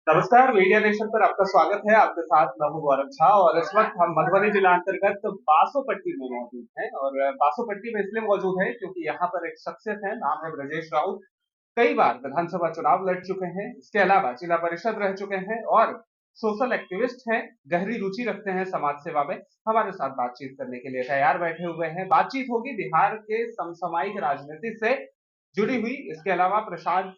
नमस्कार, media nation पर आपका स्वागत है। आपके साथ मैं हूं गौरव झा और इस वक्त हम मधुबनी जिला अंतर्गत बासोपट्टी में मौजूद हैं। और बासोपट्टी में इसलिए मौजूद है क्योंकि यहाँ पर एक शख्सियत है, नाम है ब्रजेश राउत। कई बार विधानसभा चुनाव लड़ चुके हैं, इसके अलावा जिला परिषद रह चुके हैं और सोशल एक्टिविस्ट हैं, गहरी रुचि रखते हैं समाज सेवा में। हमारे साथ बातचीत करने के लिए तैयार बैठे हुए हैं। बातचीत होगी बिहार के समसामयिक राजनीति से जुड़ी हुई। इसके अलावा प्रशांत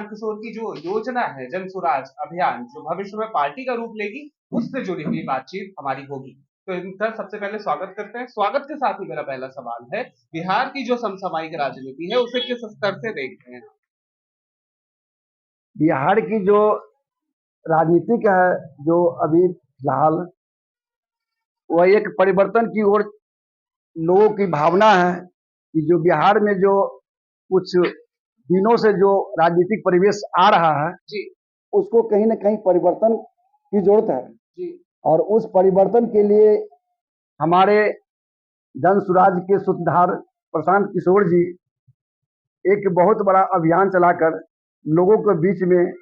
किशोर की जो योजना है जन सुराज अभियान, जो भविष्य में पार्टी का रूप लेगी, उससे जुड़ी हुई बातचीत हमारी होगी। तो इनका सबसे पहले स्वागत करते हैं। स्वागत के साथ ही मेरा पहला सवाल है, बिहार की जो समसामयिक राजनीति है उसे किस स्तर से देखते हैं? बिहार की जो राजनीतिक है, जो अभी फिलहाल वह एक परिवर्तन की ओर लोगों की भावना है कि जो बिहार में जो कुछ दिनों से जो राजनीतिक परिवेश आ रहा है जी। उसको कहीं ना कहीं परिवर्तन की जरूरत है। जी। और उस परिवर्तन के लिए हमारे जन सुराज के सूत्रधार प्रशांत किशोर जी एक बहुत बड़ा अभियान चलाकर लोगों के बीच में,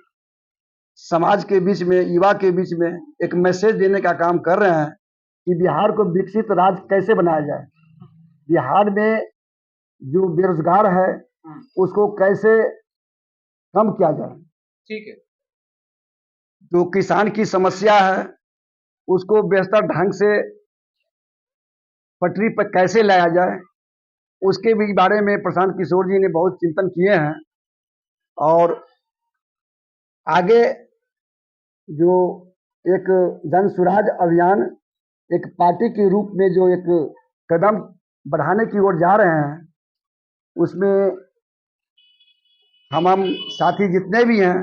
समाज के बीच में, युवा के बीच में एक मैसेज देने का काम कर रहे हैं कि बिहार को विकसित राज्य कैसे बनाया जाए। बिहार में जो बेरोजगार है उसको कैसे कम किया जाए। ठीक है। जो किसान की समस्या है उसको बेहतर ढंग से पटरी पर कैसे लाया जाए, उसके भी बारे में प्रशांत किशोर जी ने बहुत चिंतन किए हैं। और आगे जो एक जन सुराज अभियान एक पार्टी के रूप में जो एक कदम बढ़ाने की ओर जा रहे हैं, उसमें हम साथी जितने भी हैं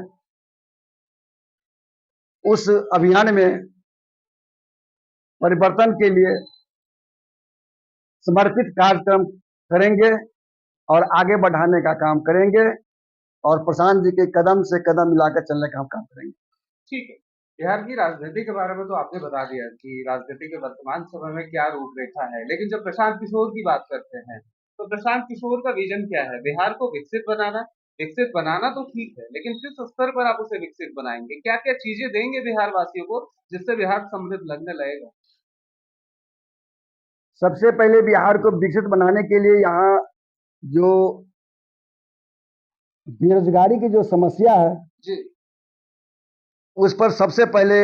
उस अभियान में परिवर्तन के लिए समर्पित कार्यक्रम करेंगे और आगे बढ़ाने का काम करेंगे और प्रशांत जी के कदम से कदम मिलाकर चलने का हम काम करेंगे। ठीक है। बिहार की राजनीति के बारे में तो आपने बता दिया कि राजनीति के वर्तमान समय में क्या रूपरेखा है, लेकिन जब प्रशांत किशोर की बात करते हैं तो प्रशांत किशोर का विजन क्या है? बिहार को विकसित बनाना। विकसित बनाना तो ठीक है, लेकिन किस स्तर पर आप उसे विकसित बनाएंगे? क्या क्या चीजें देंगे बिहार वासियों को जिससे बिहार समृद्ध लगने लगेगा? सबसे पहले बिहार को विकसित बनाने के लिए यहाँ जो बेरोजगारी की जो समस्या है जी। उस पर सबसे पहले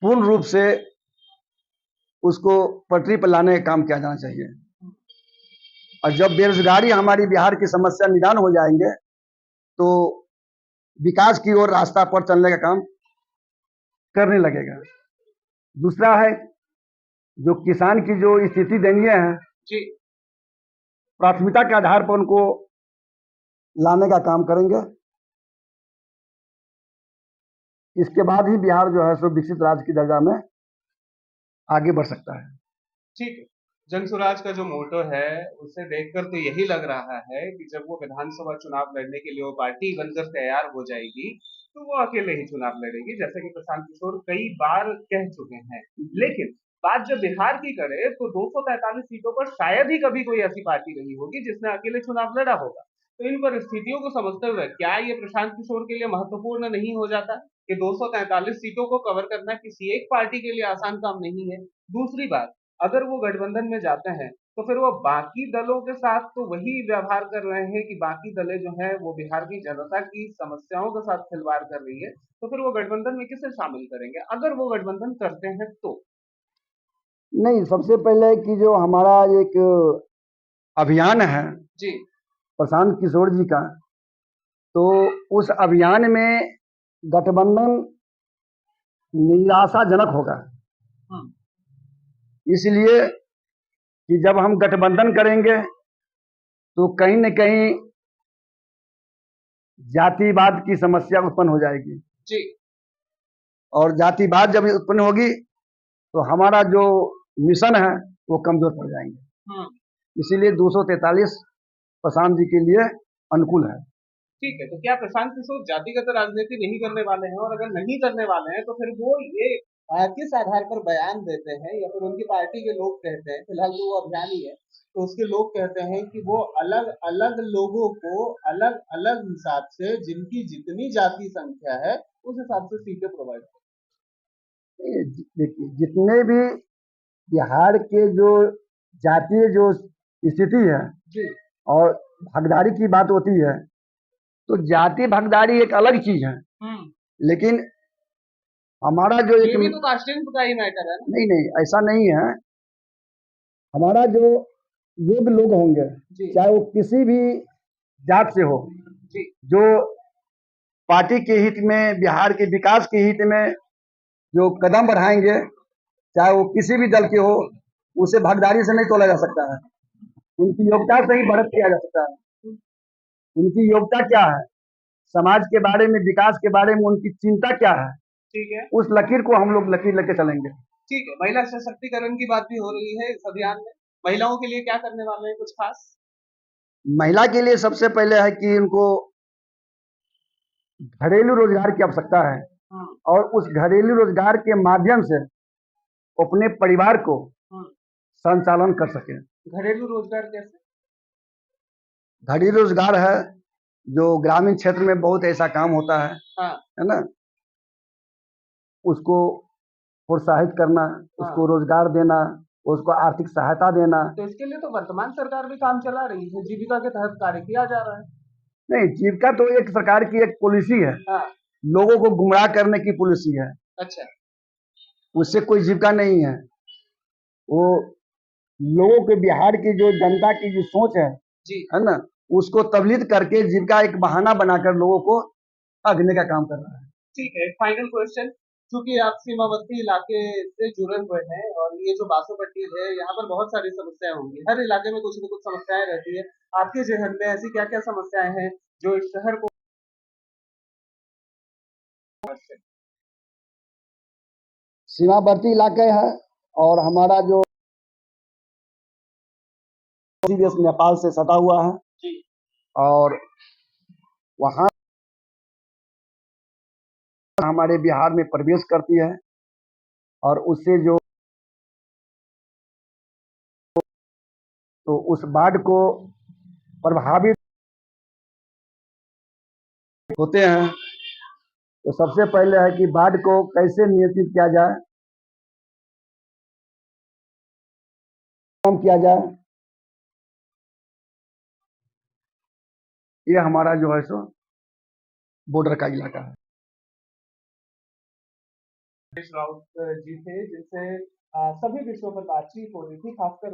पूर्ण रूप से उसको पटरी पर लाने का काम किया जाना चाहिए। और जब बेरोजगारी हमारी बिहार की समस्या निदान हो जाएंगे तो विकास की ओर रास्ता पर चलने का काम करने लगेगा। दूसरा है जो किसान की जो स्थिति दयनीय है, जी। प्राथमिकता के आधार पर उनको लाने का काम करेंगे। इसके बाद ही बिहार जो है सो विकसित राज्य की दर्जा में आगे बढ़ सकता है। ठीक है। जन स्वराज का जो मोटो है उसे देखकर तो यही लग रहा है कि जब वो विधानसभा चुनाव लड़ने के लिए वो पार्टी बनकर तैयार हो जाएगी तो वो अकेले ही चुनाव लड़ेगी, जैसे कि प्रशांत किशोर कई बार कह चुके हैं। लेकिन बात जब बिहार की करे तो 243 सीटों पर शायद ही कभी कोई ऐसी पार्टी रही होगी जिसने अकेले चुनाव लड़ा होगा। तो इन परिस्थितियों को समझते हुए क्या ये प्रशांत किशोर के लिए महत्वपूर्ण नहीं हो जाता कि 243 सीटों को कवर करना किसी एक पार्टी के लिए आसान काम नहीं है? दूसरी बात, अगर वो गठबंधन में जाते हैं तो फिर वो बाकी दलों के साथ तो वही व्यवहार कर रहे हैं कि बाकी दलें जो हैं वो बिहार की जनता की समस्याओं के साथ खिलवाड़ कर रही है। तो फिर वो गठबंधन में किसे शामिल करेंगे अगर वो गठबंधन करते हैं तो? नहीं, सबसे पहले कि जो हमारा एक अभियान है जी। प्रशांत किशोर जी का, तो उस अभियान में गठबंधन निराशाजनक होगा। इसलिए कि जब हम गठबंधन करेंगे तो कहीं न कहीं जातिवाद की समस्या उत्पन्न हो जाएगी। जी। और जातिवाद जब उत्पन्न होगी तो हमारा जो मिशन है वो कमजोर पड़ जाएंगे। इसीलिए 243 प्रशांत जी के लिए अनुकूल है। ठीक है। तो क्या प्रशांत किशोर जातिगत राजनीति नहीं करने वाले हैं? और अगर नहीं करने वाले हैं तो फिर वो ये किस आधार पर बयान देते हैं या फिर उनकी पार्टी के लोग कहते हैं, फिलहाल तो वो अभियान ही है, तो उसके लोग कहते हैं कि वो अलग अलग लोगों को अलग अलग हिसाब से जिनकी जितनी जाति संख्या है उस हिसाब से सीटें प्रोवाइड। देखिए, जितने भी बिहार के जो जातीय जो स्थिति है जी। और भागीदारी की बात होती है, तो जाति भागीदारी एक अलग चीज है, लेकिन हमारा जो ये एक भी तो कास्टिंग का ही मैटर है ना। नहीं नहीं ऐसा नहीं है। हमारा जो योग्य लोग होंगे, जी। चाहे वो किसी भी जात से हो, जी। जो पार्टी के हित में, बिहार के विकास के हित में जो कदम बढ़ाएंगे, चाहे वो किसी भी दल के हो, उसे भागीदारी से नहीं तोला जा सकता है। उनकी योग्यता से ही बढ़त किया जा सकता है। उनकी योग्यता क्या है, समाज के बारे में, विकास के बारे में उनकी चिंता क्या है, ठीक है। उस लकीर को हम लोग लकीर लेके चलेंगे। ठीक है, महिला सशक्तिकरण की बात भी हो रही है इस अभियान में। महिलाओं के लिए क्या करने वाले हैं कुछ खास? महिला के लिए सबसे पहले है कि उनको घरेलू रोजगार की आवश्यकता है, और उस घरेलू रोजगार के माध्यम से अपने परिवार को संचालन कर सके। घरेलू रोजगार कैसे? घरेलू रोजगार है जो ग्रामीण क्षेत्र में बहुत ऐसा काम होता है, हाँ। है ना, उसको प्रोत्साहित करना, उसको रोजगार देना, उसको आर्थिक सहायता देना। तो इसके लिए तो वर्तमान सरकार भी काम चला रही है, जीविका के तहत कार्य किया जा रहा है। नहीं, जीविका तो एक सरकार की एक पॉलिसी है, हाँ। लोगों को गुमराह करने की पॉलिसी है। अच्छा। उससे कोई जीविका नहीं है। वो लोगों के, बिहार की जो जनता की जो सोच है, जी। है ना, उसको तबलीग करके जीविका एक बहाना बनाकर लोगों को ठगने का काम कर रहा है। ठीक है, फाइनल क्वेश्चन, क्योंकि आप सीमावर्ती इलाके से जुड़े हुए हैं और ये जो बासोपट्टी है यहाँ पर बहुत सारी समस्याएं होंगी, हर इलाके में कुछ न कुछ समस्याएं रहती है। आपके जहन में ऐसी क्या क्या समस्याएं हैं जो इस शहर को? सीमावर्ती इलाके है और हमारा जो देश नेपाल से सटा हुआ है, जी। और वहाँ हमारे बिहार में प्रवेश करती है, और उससे जो तो उस बाढ़ को प्रभावित होते हैं। तो सबसे पहले है कि बाढ़ को कैसे नियंत्रित किया जाए, कम किया जाए, ये हमारा जो है सो बॉर्डर का इलाका है। राउत जी थे जिनसे सभी विषयों पर बातचीत हो रही थी, खासकर